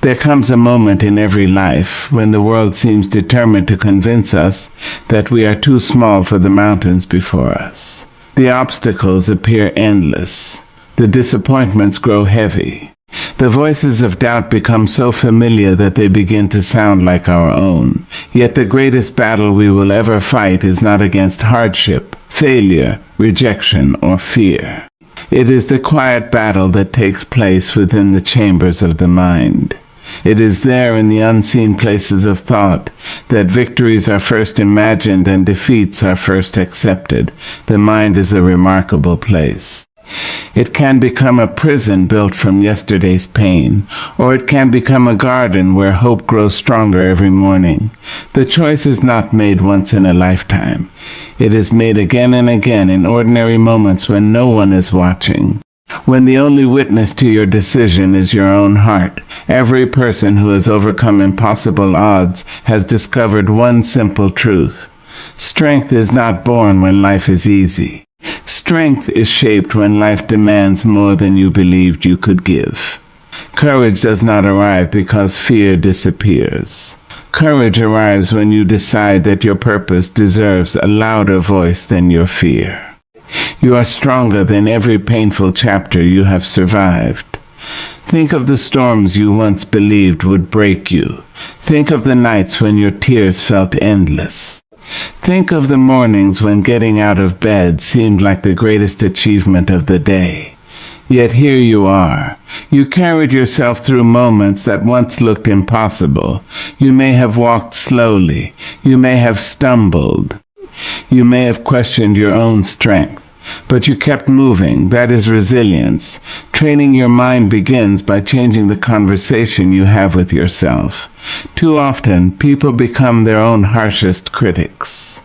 There comes a moment in every life when the world seems determined to convince us that we are too small for the mountains before us. The obstacles appear endless. The disappointments grow heavy. The voices of doubt become so familiar that they begin to sound like our own. Yet the greatest battle we will ever fight is not against hardship, failure, rejection, or fear. It is the quiet battle that takes place within the chambers of the mind. It is there in the unseen places of thought that victories are first imagined and defeats are first accepted. The mind is a remarkable place. It can become a prison built from yesterday's pain, or it can become a garden where hope grows stronger every morning. The choice is not made once in a lifetime. It is made again and again in ordinary moments when no one is watching. When the only witness to your decision is your own heart. Every person who has overcome impossible odds has discovered one simple truth. Strength is not born when life is easy. Strength is shaped when life demands more than you believed you could give. Courage does not arrive because fear disappears. Courage arrives when you decide that your purpose deserves a louder voice than your fear. You are stronger than every painful chapter you have survived. Think of the storms you once believed would break you. Think of the nights when your tears felt endless. Think of the mornings when getting out of bed seemed like the greatest achievement of the day. Yet here you are. You carried yourself through moments that once looked impossible. You may have walked slowly. You may have stumbled. You may have questioned your own strength. But you kept moving. That is resilience. Training your mind begins by changing the conversation you have with yourself. Too often, people become their own harshest critics.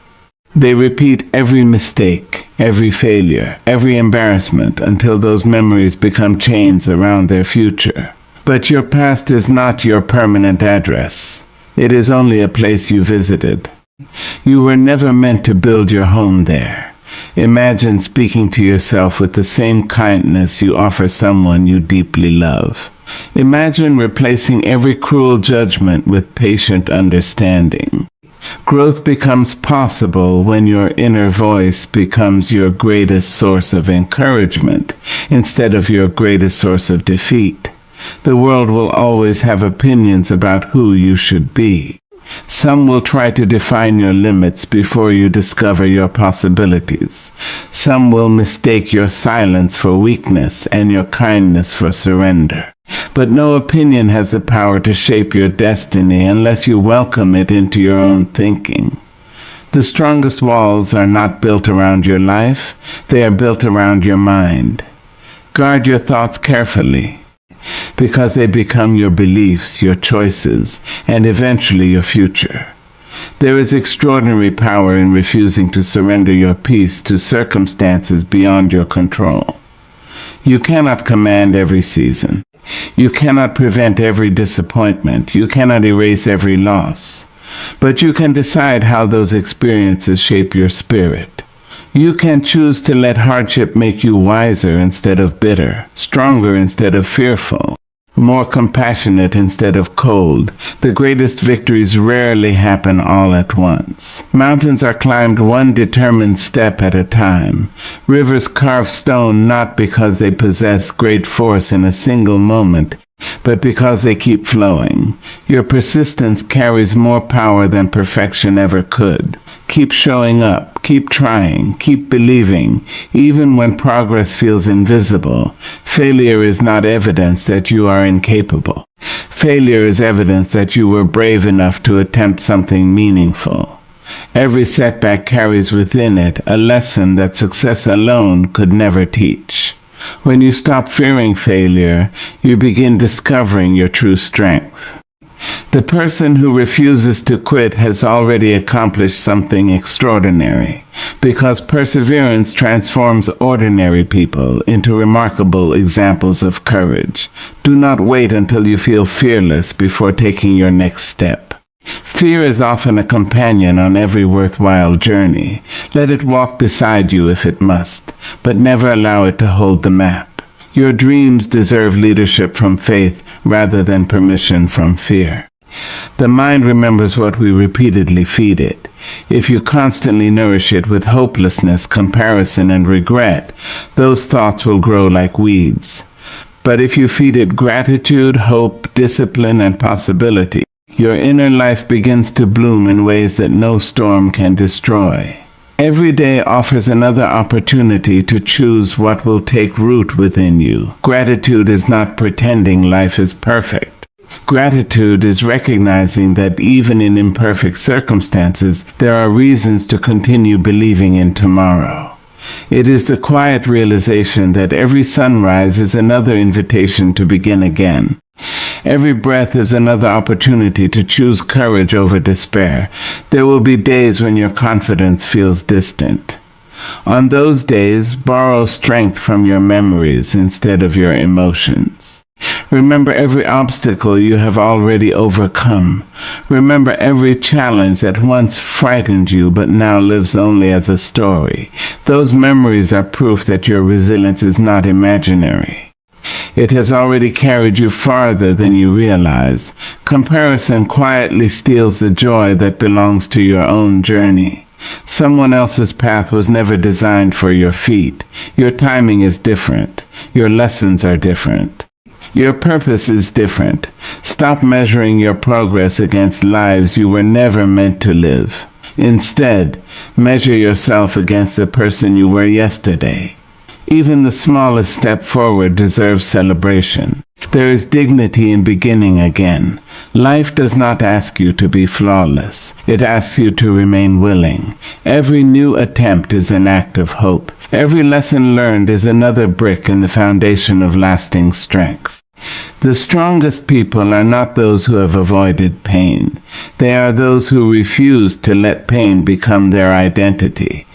They repeat every mistake, every failure, every embarrassment until those memories become chains around their future. But your past is not your permanent address. It is only a place you visited. You were never meant to build your home there. Imagine speaking to yourself with the same kindness you offer someone you deeply love. Imagine replacing every cruel judgment with patient understanding. Growth becomes possible when your inner voice becomes your greatest source of encouragement instead of your greatest source of defeat. The world will always have opinions about who you should be. Some will try to define your limits before you discover your possibilities. Some will mistake your silence for weakness and your kindness for surrender. But no opinion has the power to shape your destiny unless you welcome it into your own thinking. The strongest walls are not built around your life, they are built around your mind. Guard your thoughts carefully, because they become your beliefs, your choices, and eventually your future. There is extraordinary power in refusing to surrender your peace to circumstances beyond your control. You cannot command every season. You cannot prevent every disappointment. You cannot erase every loss. But you can decide how those experiences shape your spirit. You can choose to let hardship make you wiser instead of bitter, stronger instead of fearful, more compassionate instead of cold. The greatest victories rarely happen all at once. Mountains are climbed one determined step at a time. Rivers carve stone not because they possess great force in a single moment, but because they keep flowing. Your persistence carries more power than perfection ever could. Keep showing up, keep trying, keep believing, even when progress feels invisible. Failure is not evidence that you are incapable. Failure is evidence that you were brave enough to attempt something meaningful. Every setback carries within it a lesson that success alone could never teach. When you stop fearing failure, you begin discovering your true strength. The person who refuses to quit has already accomplished something extraordinary, because perseverance transforms ordinary people into remarkable examples of courage. Do not wait until you feel fearless before taking your next step. Fear is often a companion on every worthwhile journey. Let it walk beside you if it must, but never allow it to hold the map. Your dreams deserve leadership from faith rather than permission from fear. The mind remembers what we repeatedly feed it. If you constantly nourish it with hopelessness, comparison, and regret, those thoughts will grow like weeds. But if you feed it gratitude, hope, discipline, and possibility, your inner life begins to bloom in ways that no storm can destroy. Every day offers another opportunity to choose what will take root within you. Gratitude is not pretending life is perfect. Gratitude is recognizing that even in imperfect circumstances, there are reasons to continue believing in tomorrow. It is the quiet realization that every sunrise is another invitation to begin again. Every breath is another opportunity to choose courage over despair. There will be days when your confidence feels distant. On those days, borrow strength from your memories instead of your emotions. Remember every obstacle you have already overcome. Remember every challenge that once frightened you but now lives only as a story. Those memories are proof that your resilience is not imaginary. It has already carried you farther than you realize. Comparison quietly steals the joy that belongs to your own journey. Someone else's path was never designed for your feet. Your timing is different. Your lessons are different. Your purpose is different. Stop measuring your progress against lives you were never meant to live. Instead, measure yourself against the person you were yesterday. Even the smallest step forward deserves celebration. There is dignity in beginning again. Life does not ask you to be flawless. It asks you to remain willing. Every new attempt is an act of hope. Every lesson learned is another brick in the foundation of lasting strength. The strongest people are not those who have avoided pain. They are those who refuse to let pain become their identity.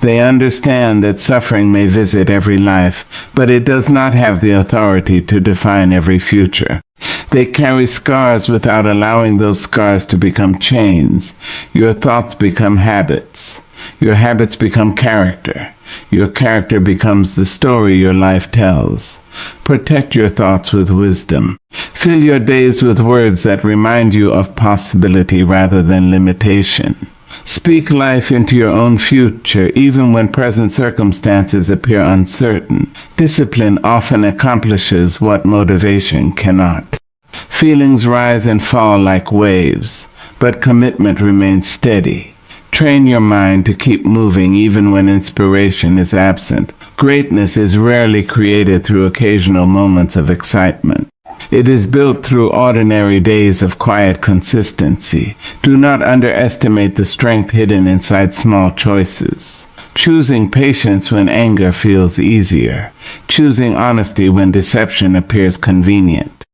They understand that suffering may visit every life, but it does not have the authority to define every future. They carry scars without allowing those scars to become chains. Your thoughts become habits. Your habits become character. Your character becomes the story your life tells. Protect your thoughts with wisdom. Fill your days with words that remind you of possibility rather than limitation. Speak life into your own future, even when present circumstances appear uncertain. Discipline often accomplishes what motivation cannot. Feelings rise and fall like waves, but commitment remains steady. Train your mind to keep moving even when inspiration is absent. Greatness is rarely created through occasional moments of excitement. It is built through ordinary days of quiet consistency. Do not underestimate the strength hidden inside small choices. Choosing patience when anger feels easier. Choosing honesty when deception appears convenient.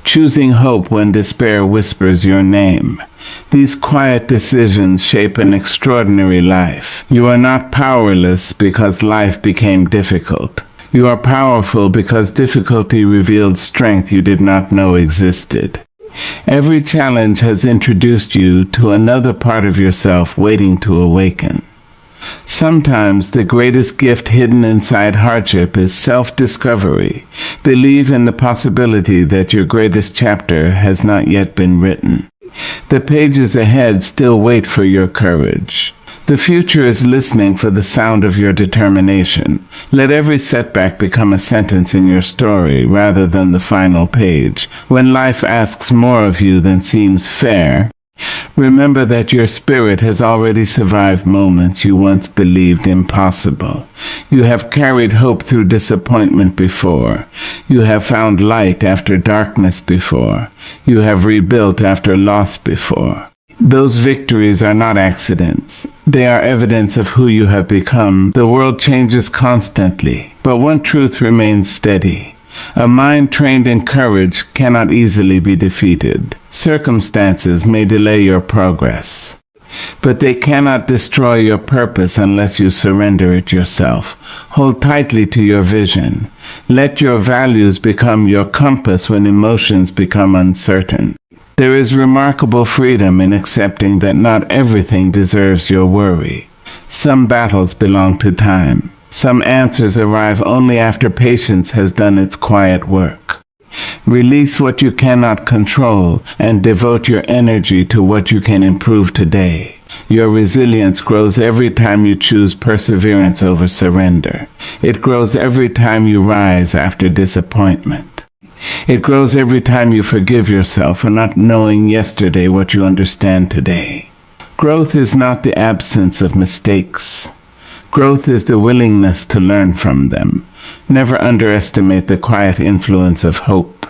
Choosing hope when despair whispers your name. These quiet decisions shape an extraordinary life. You are not powerless because life became difficult. You are powerful because difficulty revealed strength you did not know existed. Every challenge has introduced you to another part of yourself waiting to awaken. Sometimes the greatest gift hidden inside hardship is self-discovery. Believe in the possibility that your greatest chapter has not yet been written. The pages ahead still wait for your courage. The future is listening for the sound of your determination. Let every setback become a sentence in your story rather than the final page. When life asks more of you than seems fair, remember that your spirit has already survived moments you once believed impossible. You have carried hope through disappointment before. You have found light after darkness before. You have rebuilt after loss before. Those victories are not accidents. They are evidence of who you have become. The world changes constantly, but one truth remains steady. A mind trained in courage cannot easily be defeated. Circumstances may delay your progress, but they cannot destroy your purpose unless you surrender it yourself. Hold tightly to your vision. Let your values become your compass when emotions become uncertain. There is remarkable freedom in accepting that not everything deserves your worry. Some battles belong to time. Some answers arrive only after patience has done its quiet work. Release what you cannot control and devote your energy to what you can improve today. Your resilience grows every time you choose perseverance over surrender. It grows every time you rise after disappointment. It grows every time you forgive yourself for not knowing yesterday what you understand today. Growth is not the absence of mistakes. Growth is the willingness to learn from them. Never underestimate the quiet influence of hope.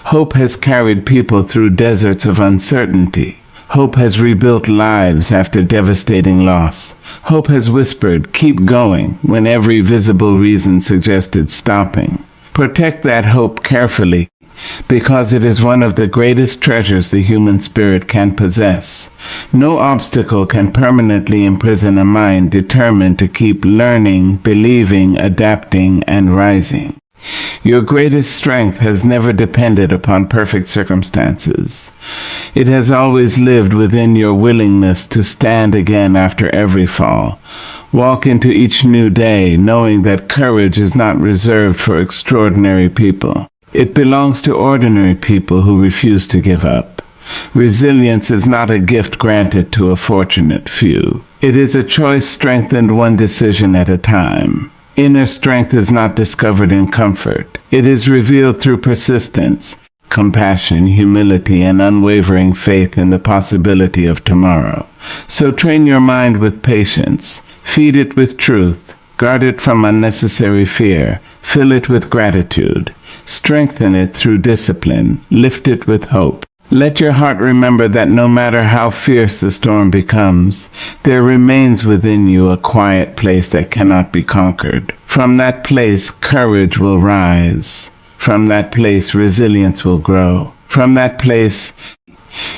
Hope has carried people through deserts of uncertainty. Hope has rebuilt lives after devastating loss. Hope has whispered, "Keep going," when every visible reason suggested stopping. Protect that hope carefully, because it is one of the greatest treasures the human spirit can possess. No obstacle can permanently imprison a mind determined to keep learning, believing, adapting, and rising. Your greatest strength has never depended upon perfect circumstances. It has always lived within your willingness to stand again after every fall. Walk into each new day knowing that courage is not reserved for extraordinary people. It belongs to ordinary people who refuse to give up. Resilience is not a gift granted to a fortunate few. It is a choice strengthened one decision at a time. Inner strength is not discovered in comfort. It is revealed through persistence, compassion, humility, and unwavering faith in the possibility of tomorrow. So train your mind with patience. Feed it with truth. Guard it from unnecessary fear. Fill it with gratitude. Strengthen it through discipline. Lift it with hope. Let your heart remember that no matter how fierce the storm becomes, there remains within you a quiet place that cannot be conquered. From that place, courage will rise. From that place, resilience will grow. From that place,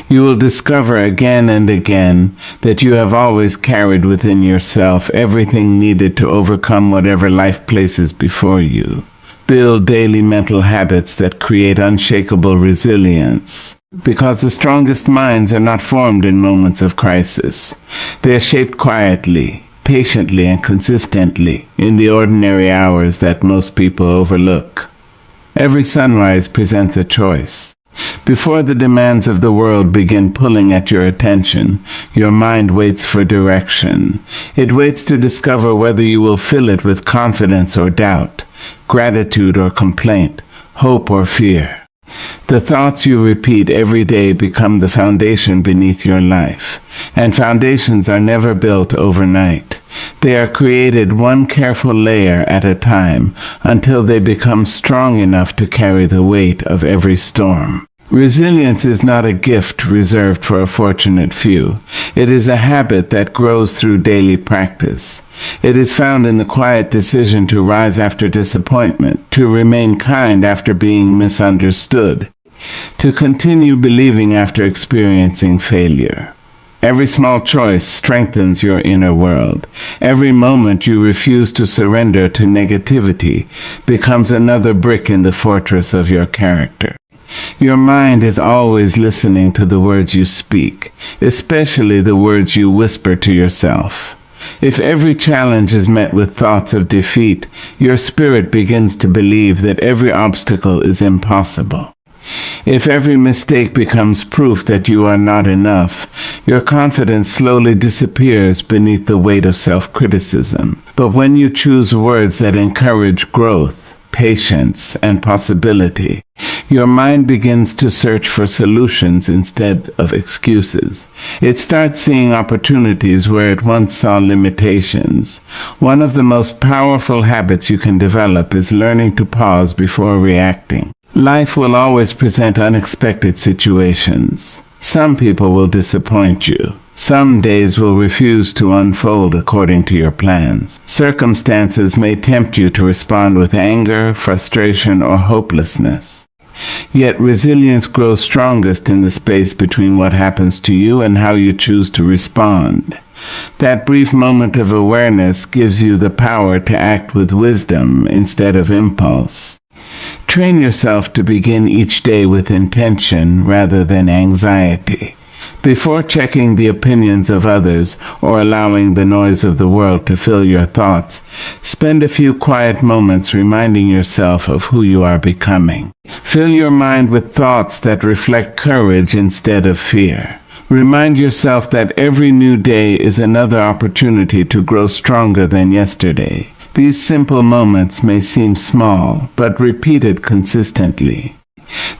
you will discover again and again that you have always carried within yourself everything needed to overcome whatever life places before you. Build daily mental habits that create unshakable resilience. Because the strongest minds are not formed in moments of crisis. They are shaped quietly, patiently, and consistently in the ordinary hours that most people overlook. Every sunrise presents a choice. Before the demands of the world begin pulling at your attention, your mind waits for direction. It waits to discover whether you will fill it with confidence or doubt, gratitude or complaint, hope or fear. The thoughts you repeat every day become the foundation beneath your life, and foundations are never built overnight. They are created one careful layer at a time until they become strong enough to carry the weight of every storm. Resilience is not a gift reserved for a fortunate few. It is a habit that grows through daily practice. It is found in the quiet decision to rise after disappointment, to remain kind after being misunderstood, to continue believing after experiencing failure. Every small choice strengthens your inner world. Every moment you refuse to surrender to negativity becomes another brick in the fortress of your character. Your mind is always listening to the words you speak, especially the words you whisper to yourself. If every challenge is met with thoughts of defeat, your spirit begins to believe that every obstacle is impossible. If every mistake becomes proof that you are not enough, your confidence slowly disappears beneath the weight of self-criticism. But when you choose words that encourage growth, patience, and possibility, your mind begins to search for solutions instead of excuses. It starts seeing opportunities where it once saw limitations. One of the most powerful habits you can develop is learning to pause before reacting. Life will always present unexpected situations. Some people will disappoint you. Some days will refuse to unfold according to your plans. Circumstances may tempt you to respond with anger, frustration, or hopelessness. Yet resilience grows strongest in the space between what happens to you and how you choose to respond. That brief moment of awareness gives you the power to act with wisdom instead of impulse. Train yourself to begin each day with intention rather than anxiety. Before checking the opinions of others or allowing the noise of the world to fill your thoughts, spend a few quiet moments reminding yourself of who you are becoming. Fill your mind with thoughts that reflect courage instead of fear. Remind yourself that every new day is another opportunity to grow stronger than yesterday. These simple moments may seem small, but repeated consistently,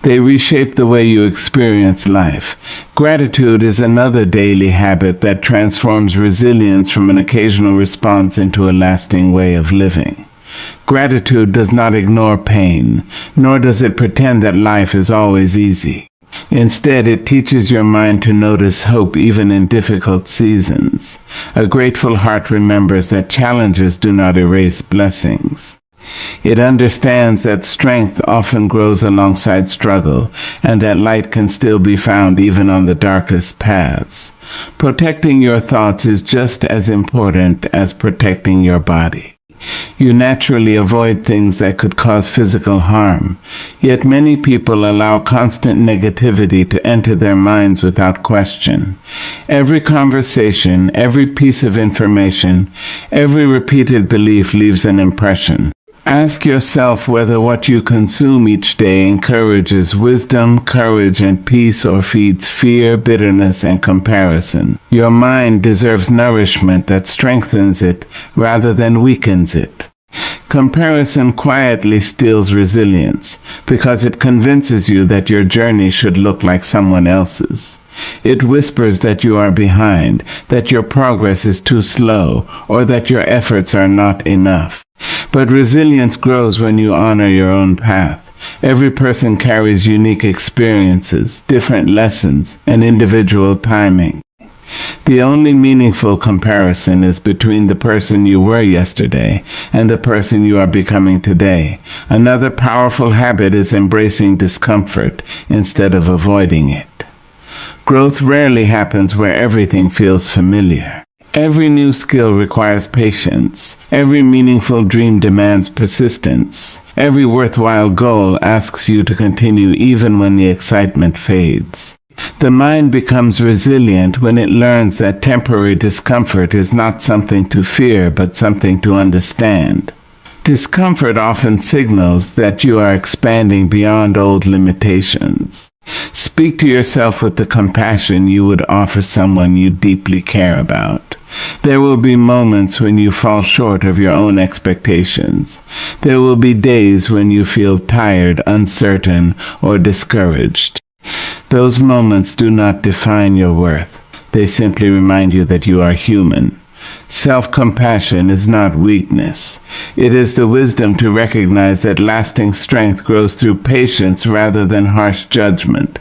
they reshape the way you experience life. Gratitude is another daily habit that transforms resilience from an occasional response into a lasting way of living. Gratitude does not ignore pain, nor does it pretend that life is always easy. Instead, it teaches your mind to notice hope even in difficult seasons. A grateful heart remembers that challenges do not erase blessings. It understands that strength often grows alongside struggle, and that light can still be found even on the darkest paths. Protecting your thoughts is just as important as protecting your body. You naturally avoid things that could cause physical harm, yet many people allow constant negativity to enter their minds without question. Every conversation, every piece of information, every repeated belief leaves an impression. Ask yourself whether what you consume each day encourages wisdom, courage, and peace, or feeds fear, bitterness, and comparison. Your mind deserves nourishment that strengthens it rather than weakens it. Comparison quietly steals resilience because it convinces you that your journey should look like someone else's. It whispers that you are behind, that your progress is too slow, or that your efforts are not enough. But resilience grows when you honor your own path. Every person carries unique experiences, different lessons, and individual timing. The only meaningful comparison is between the person you were yesterday and the person you are becoming today. Another powerful habit is embracing discomfort instead of avoiding it. Growth rarely happens where everything feels familiar. Every new skill requires patience. Every meaningful dream demands persistence. Every worthwhile goal asks you to continue even when the excitement fades. The mind becomes resilient when it learns that temporary discomfort is not something to fear, but something to understand. Discomfort often signals that you are expanding beyond old limitations. Speak to yourself with the compassion you would offer someone you deeply care about. There will be moments when you fall short of your own expectations. There will be days when you feel tired, uncertain, or discouraged. Those moments do not define your worth. They simply remind you that you are human. Self-compassion is not weakness. It is the wisdom to recognize that lasting strength grows through patience rather than harsh judgment.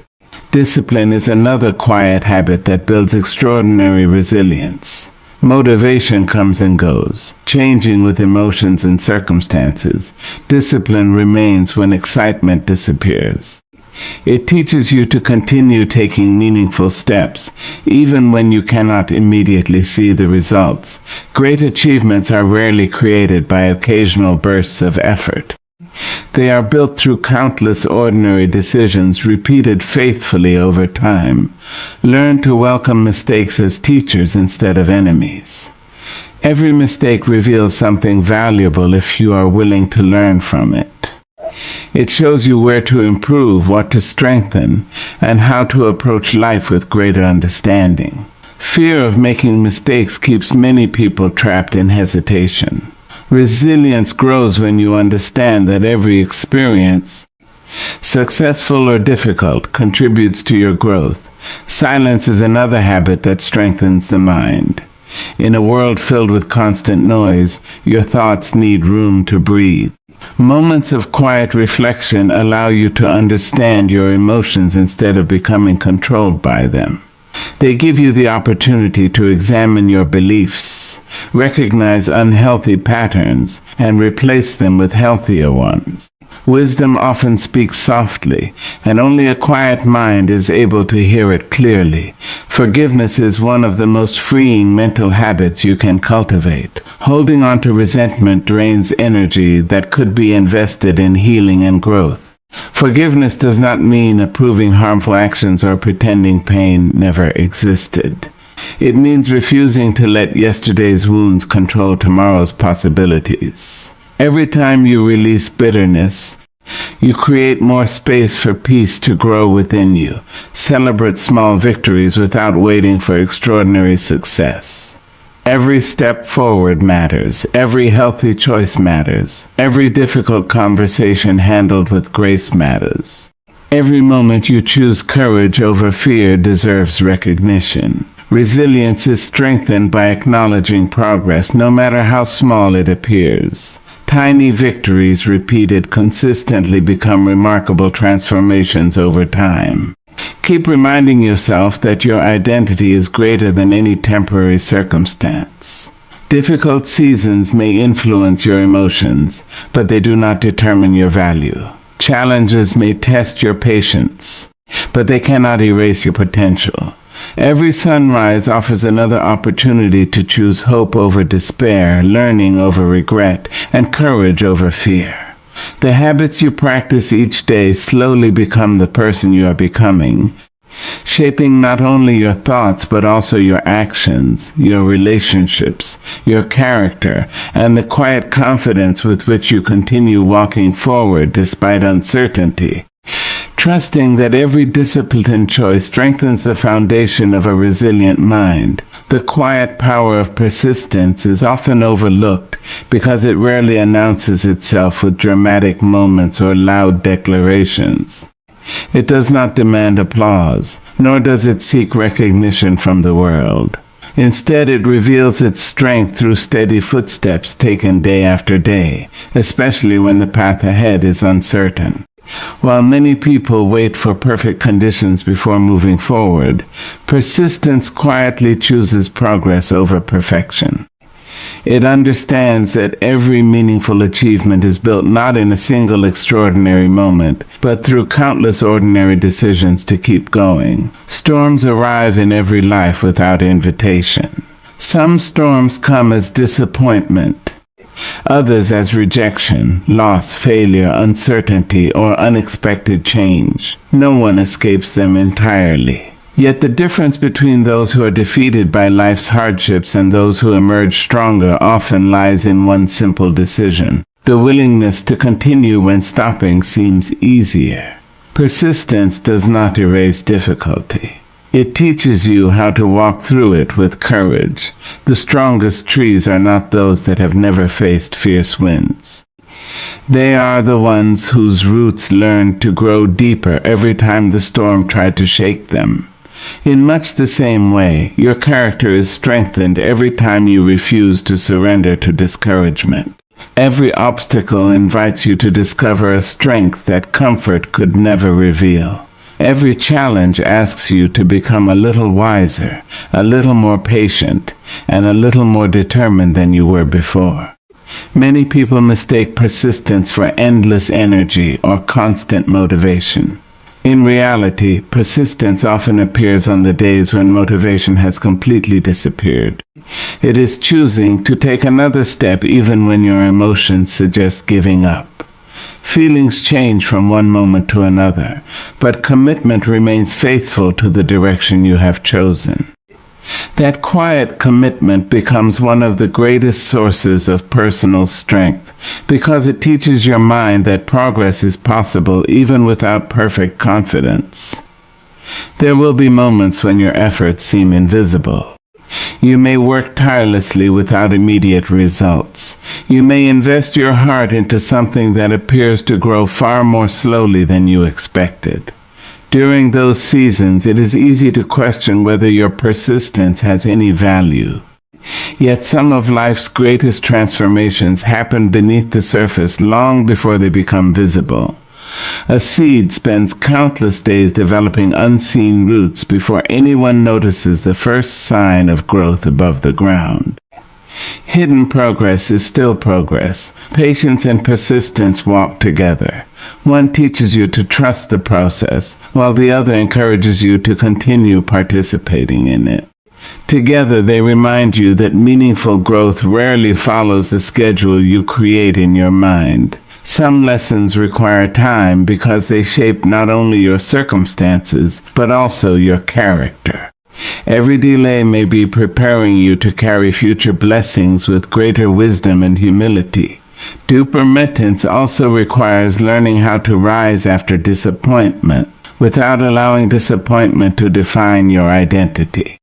Discipline is another quiet habit that builds extraordinary resilience. Motivation comes and goes, changing with emotions and circumstances. Discipline remains when excitement disappears. It teaches you to continue taking meaningful steps, even when you cannot immediately see the results. Great achievements are rarely created by occasional bursts of effort. They are built through countless ordinary decisions repeated faithfully over time. Learn to welcome mistakes as teachers instead of enemies. Every mistake reveals something valuable if you are willing to learn from it. It shows you where to improve, what to strengthen, and how to approach life with greater understanding. Fear of making mistakes keeps many people trapped in hesitation. Resilience grows when you understand that every experience, successful or difficult, contributes to your growth. Silence is another habit that strengthens the mind. In a world filled with constant noise, your thoughts need room to breathe. Moments of quiet reflection allow you to understand your emotions instead of becoming controlled by them. They give you the opportunity to examine your beliefs, recognize unhealthy patterns, and replace them with healthier ones. Wisdom often speaks softly, and only a quiet mind is able to hear it clearly. Forgiveness is one of the most freeing mental habits you can cultivate. Holding on to resentment drains energy that could be invested in healing and growth. Forgiveness does not mean approving harmful actions or pretending pain never existed. It means refusing to let yesterday's wounds control tomorrow's possibilities. Every time you release bitterness, you create more space for peace to grow within you. Celebrate small victories without waiting for extraordinary success. Every step forward matters. Every healthy choice matters. Every difficult conversation handled with grace matters. Every moment you choose courage over fear deserves recognition. Resilience is strengthened by acknowledging progress, no matter how small it appears. Tiny victories repeated consistently become remarkable transformations over time. Keep reminding yourself that your identity is greater than any temporary circumstance. Difficult seasons may influence your emotions, but they do not determine your value. Challenges may test your patience, but they cannot erase your potential. Every sunrise offers another opportunity to choose hope over despair, learning over regret, and courage over fear. The habits you practice each day slowly become the person you are becoming, shaping not only your thoughts but also your actions, your relationships, your character, and the quiet confidence with which you continue walking forward despite uncertainty. Trusting that every disciplined choice strengthens the foundation of a resilient mind. The quiet power of persistence is often overlooked because it rarely announces itself with dramatic moments or loud declarations. It does not demand applause, nor does it seek recognition from the world. Instead, it reveals its strength through steady footsteps taken day after day, especially when the path ahead is uncertain. While many people wait for perfect conditions before moving forward, persistence quietly chooses progress over perfection. It understands that every meaningful achievement is built not in a single extraordinary moment, but through countless ordinary decisions to keep going. Storms arrive in every life without invitation. Some storms come as disappointment, others as rejection, loss, failure, uncertainty, or unexpected change. No one escapes them entirely. Yet the difference between those who are defeated by life's hardships and those who emerge stronger often lies in one simple decision: the willingness to continue when stopping seems easier. Persistence does not erase difficulty. It teaches you how to walk through it with courage. The strongest trees are not those that have never faced fierce winds. They are the ones whose roots learned to grow deeper every time the storm tried to shake them. In much the same way, your character is strengthened every time you refuse to surrender to discouragement. Every obstacle invites you to discover a strength that comfort could never reveal. Every challenge asks you to become a little wiser, a little more patient, and a little more determined than you were before. Many people mistake persistence for endless energy or constant motivation. In reality, persistence often appears on the days when motivation has completely disappeared. It is choosing to take another step even when your emotions suggest giving up. Feelings change from one moment to another, but commitment remains faithful to the direction you have chosen. That quiet commitment becomes one of the greatest sources of personal strength because it teaches your mind that progress is possible even without perfect confidence. There will be moments when your efforts seem invisible. You may work tirelessly without immediate results. You may invest your heart into something that appears to grow far more slowly than you expected. During those seasons, it is easy to question whether your persistence has any value. Yet some of life's greatest transformations happen beneath the surface long before they become visible. A seed spends countless days developing unseen roots before anyone notices the first sign of growth above the ground. Hidden progress is still progress. Patience and persistence walk together. One teaches you to trust the process, while the other encourages you to continue participating in it. Together, they remind you that meaningful growth rarely follows the schedule you create in your mind. Some lessons require time because they shape not only your circumstances, but also your character. Every delay may be preparing you to carry future blessings with greater wisdom and humility. Due permittance also requires learning how to rise after disappointment, without allowing disappointment to define your identity.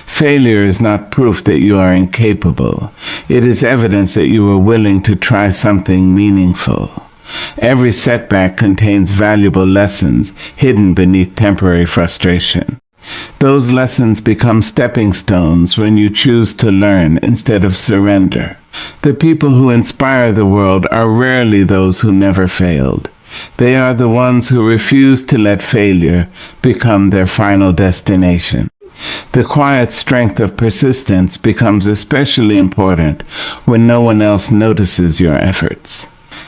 Failure is not proof that you are incapable. It is evidence that you were willing to try something meaningful. Every setback contains valuable lessons hidden beneath temporary frustration. Those lessons become stepping stones when you choose to learn instead of surrender. The people who inspire the world are rarely those who never failed. They are the ones who refuse to let failure become their final destination. The quiet strength of persistence becomes especially important when no one else notices your efforts.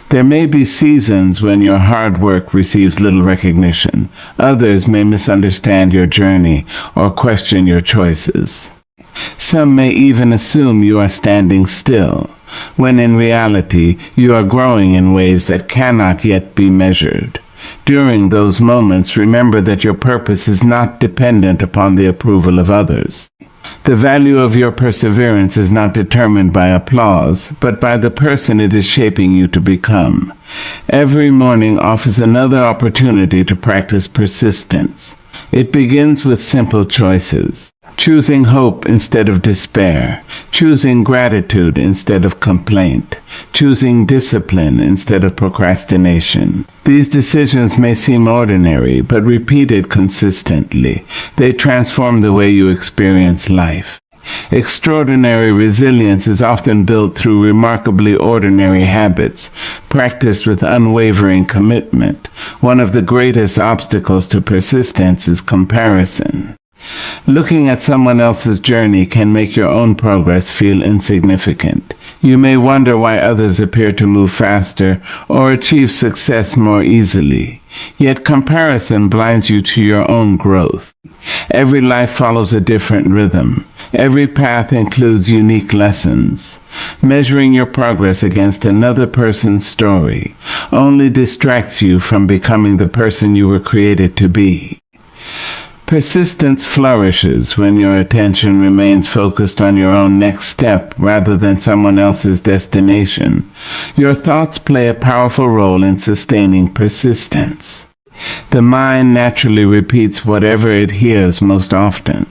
There may be seasons when your hard work receives little recognition. Others may misunderstand your journey or question your choices. Some may even assume you are standing still, when in reality you are growing in ways that cannot yet be measured. During those moments, remember that your purpose is not dependent upon the approval of others. The value of your perseverance is not determined by applause, but by the person it is shaping you to become. Every morning offers another opportunity to practice persistence. It begins with simple choices. Choosing hope instead of despair, choosing gratitude instead of complaint, choosing discipline instead of procrastination. These decisions may seem ordinary, but repeated consistently, they transform the way you experience life. Extraordinary resilience is often built through remarkably ordinary habits, practiced with unwavering commitment. One of the greatest obstacles to persistence is comparison. Looking at someone else's journey can make your own progress feel insignificant. You may wonder why others appear to move faster or achieve success more easily. Yet comparison blinds you to your own growth. Every life follows a different rhythm. Every path includes unique lessons. Measuring your progress against another person's story only distracts you from becoming the person you were created to be. Persistence flourishes when your attention remains focused on your own next step rather than someone else's destination. Your thoughts play a powerful role in sustaining persistence. The mind naturally repeats whatever it hears most often.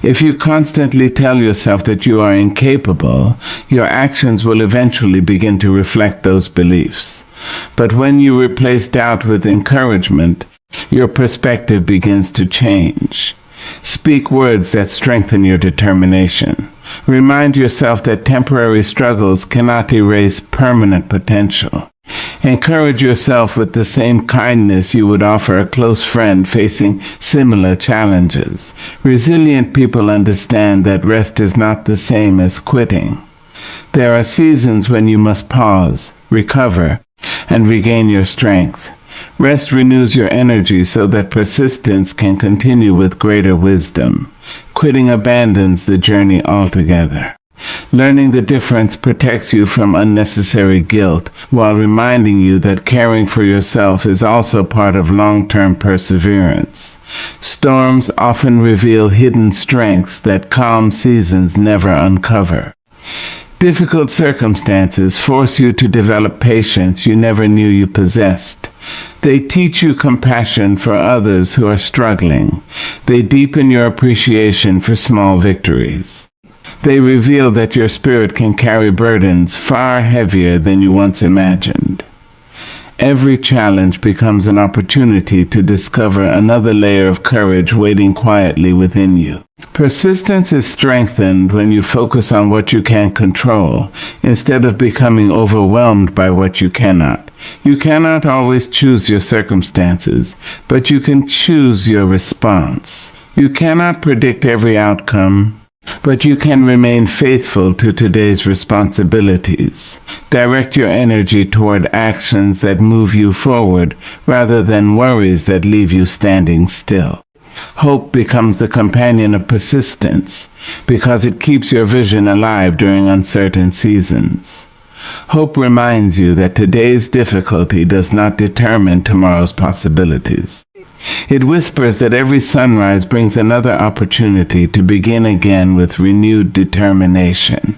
If you constantly tell yourself that you are incapable, your actions will eventually begin to reflect those beliefs. But when you replace doubt with encouragement, your perspective begins to change. Speak words that strengthen your determination. Remind yourself that temporary struggles cannot erase permanent potential. Encourage yourself with the same kindness you would offer a close friend facing similar challenges. Resilient people understand that rest is not the same as quitting. There are seasons when you must pause, recover, and regain your strength. Rest renews your energy so that persistence can continue with greater wisdom. Quitting abandons the journey altogether. Learning the difference protects you from unnecessary guilt, while reminding you that caring for yourself is also part of long-term perseverance. Storms often reveal hidden strengths that calm seasons never uncover. Difficult circumstances force you to develop patience you never knew you possessed. They teach you compassion for others who are struggling. They deepen your appreciation for small victories. They reveal that your spirit can carry burdens far heavier than you once imagined. Every challenge becomes an opportunity to discover another layer of courage waiting quietly within you. Persistence is strengthened when you focus on what you can control, instead of becoming overwhelmed by what you cannot. You cannot always choose your circumstances, but you can choose your response. You cannot predict every outcome, but you can remain faithful to today's responsibilities. Direct your energy toward actions that move you forward rather than worries that leave you standing still. Hope becomes the companion of persistence because it keeps your vision alive during uncertain seasons. Hope reminds you that today's difficulty does not determine tomorrow's possibilities. It whispers that every sunrise brings another opportunity to begin again with renewed determination.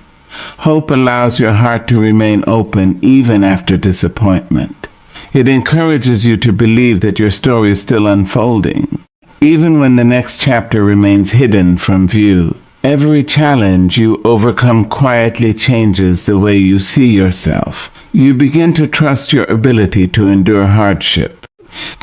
Hope allows your heart to remain open even after disappointment. It encourages you to believe that your story is still unfolding, even when the next chapter remains hidden from view. Every challenge you overcome quietly changes the way you see yourself. You begin to trust your ability to endure hardship.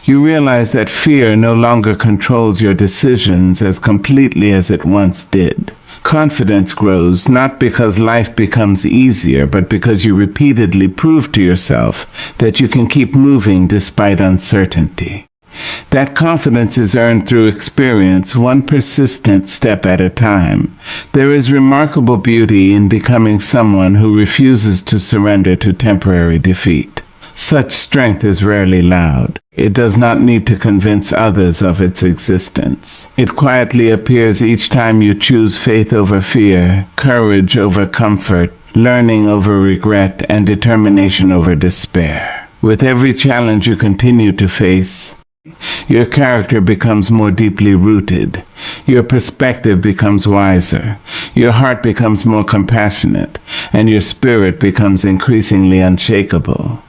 You realize that fear no longer controls your decisions as completely as it once did. Confidence grows not because life becomes easier, but because you repeatedly prove to yourself that you can keep moving despite uncertainty. That confidence is earned through experience, one persistent step at a time. There is remarkable beauty in becoming someone who refuses to surrender to temporary defeat. Such strength is rarely loud. It does not need to convince others of its existence. It quietly appears each time you choose faith over fear, courage over comfort, learning over regret, and determination over despair. With every challenge you continue to face, your character becomes more deeply rooted. Your perspective becomes wiser. Your heart becomes more compassionate, and your spirit becomes increasingly unshakable,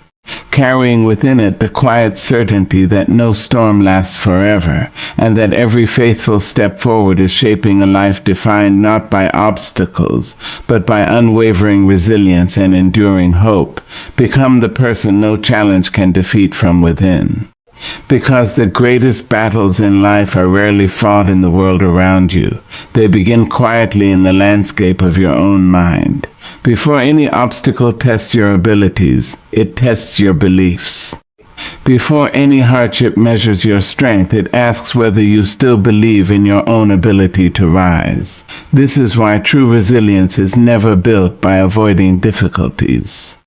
carrying within it the quiet certainty that no storm lasts forever, and that every faithful step forward is shaping a life defined not by obstacles, but by unwavering resilience and enduring hope. Become the person no challenge can defeat from within. Because the greatest battles in life are rarely fought in the world around you. They begin quietly in the landscape of your own mind. Before any obstacle tests your abilities, it tests your beliefs. Before any hardship measures your strength, it asks whether you still believe in your own ability to rise. This is why true resilience is never built by avoiding difficulties.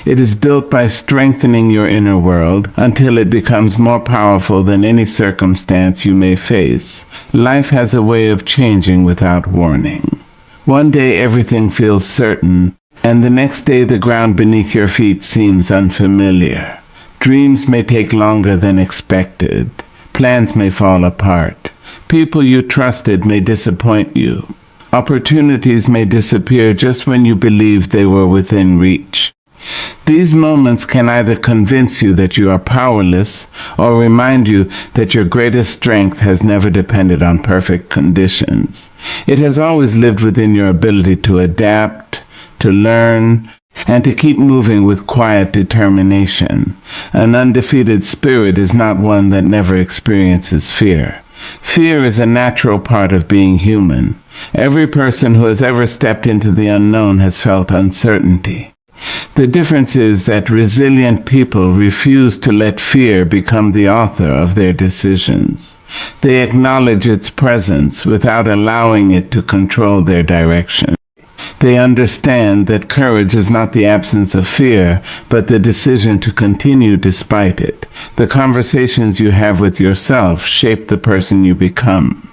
It is built by strengthening your inner world until it becomes more powerful than any circumstance you may face. Life has a way of changing without warning. One day everything feels certain, and the next day the ground beneath your feet seems unfamiliar. Dreams may take longer than expected. Plans may fall apart. People you trusted may disappoint you. Opportunities may disappear just when you believed they were within reach. These moments can either convince you that you are powerless or remind you that your greatest strength has never depended on perfect conditions. It has always lived within your ability to adapt, to learn, and to keep moving with quiet determination. An undefeated spirit is not one that never experiences fear. Fear is a natural part of being human. Every person who has ever stepped into the unknown has felt uncertainty. The difference is that resilient people refuse to let fear become the author of their decisions. They acknowledge its presence without allowing it to control their direction. They understand that courage is not the absence of fear, but the decision to continue despite it. The conversations you have with yourself shape the person you become.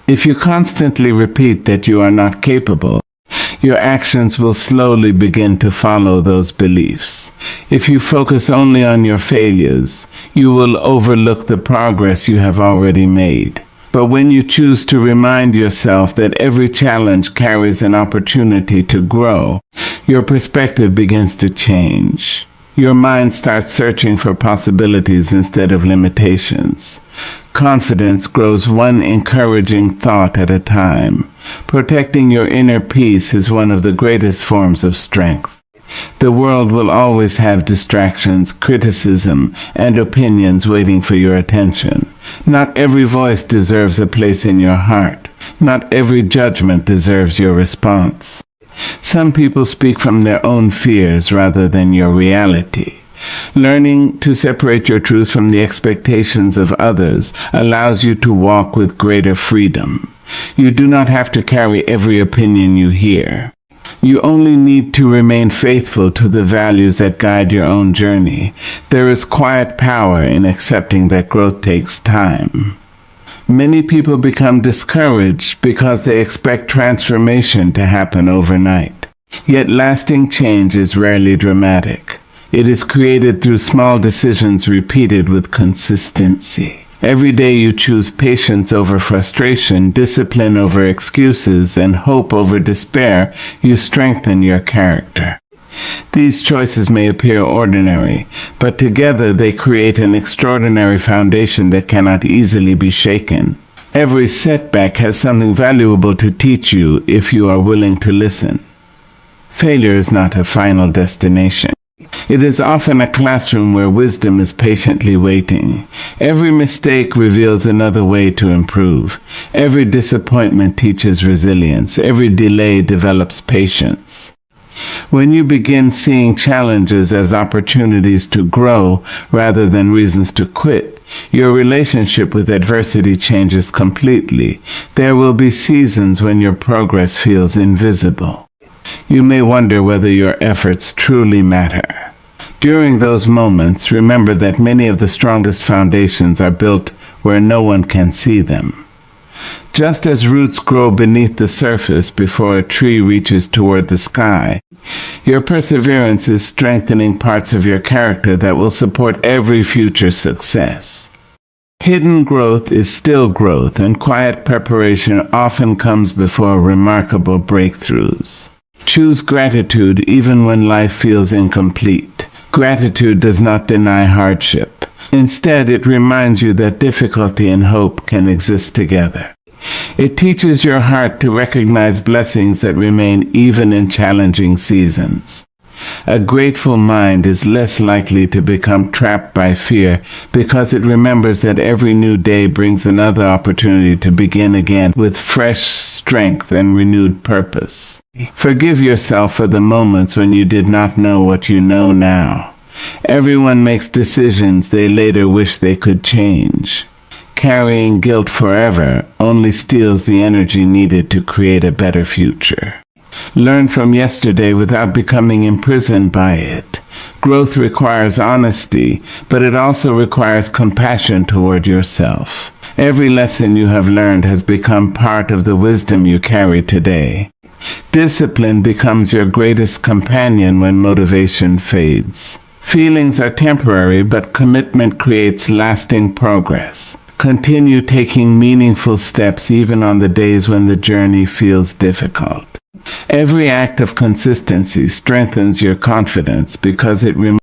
If you constantly repeat that you are not capable, your actions will slowly begin to follow those beliefs. If you focus only on your failures, you will overlook the progress you have already made. But when you choose to remind yourself that every challenge carries an opportunity to grow, your perspective begins to change. Your mind starts searching for possibilities instead of limitations. Confidence grows one encouraging thought at a time. Protecting your inner peace is one of the greatest forms of strength. The world will always have distractions, criticism, and opinions waiting for your attention. Not every voice deserves a place in your heart. Not every judgment deserves your response. Some people speak from their own fears rather than your reality. Learning to separate your truth from the expectations of others allows you to walk with greater freedom. You do not have to carry every opinion you hear. You only need to remain faithful to the values that guide your own journey. There is quiet power in accepting that growth takes time. Many people become discouraged because they expect transformation to happen overnight. Yet lasting change is rarely dramatic. It is created through small decisions repeated with consistency. Every day you choose patience over frustration, discipline over excuses, and hope over despair, you strengthen your character. These choices may appear ordinary, but together they create an extraordinary foundation that cannot easily be shaken. Every setback has something valuable to teach you if you are willing to listen. Failure is not a final destination. It is often a classroom where wisdom is patiently waiting. Every mistake reveals another way to improve. Every disappointment teaches resilience. Every delay develops patience. When you begin seeing challenges as opportunities to grow rather than reasons to quit, your relationship with adversity changes completely. There will be seasons when your progress feels invisible. You may wonder whether your efforts truly matter. During those moments, remember that many of the strongest foundations are built where no one can see them. Just as roots grow beneath the surface before a tree reaches toward the sky, your perseverance is strengthening parts of your character that will support every future success. Hidden growth is still growth, and quiet preparation often comes before remarkable breakthroughs. Choose gratitude even when life feels incomplete. Gratitude does not deny hardship. Instead, it reminds you that difficulty and hope can exist together. It teaches your heart to recognize blessings that remain even in challenging seasons. A grateful mind is less likely to become trapped by fear because it remembers that every new day brings another opportunity to begin again with fresh strength and renewed purpose. Forgive yourself for the moments when you did not know what you know now. Everyone makes decisions they later wish they could change. Carrying guilt forever only steals the energy needed to create a better future. Learn from yesterday without becoming imprisoned by it. Growth requires honesty, but it also requires compassion toward yourself. Every lesson you have learned has become part of the wisdom you carry today. Discipline becomes your greatest companion when motivation fades. Feelings are temporary, but commitment creates lasting progress. Continue taking meaningful steps even on the days when the journey feels difficult. Every act of consistency strengthens your confidence because it removes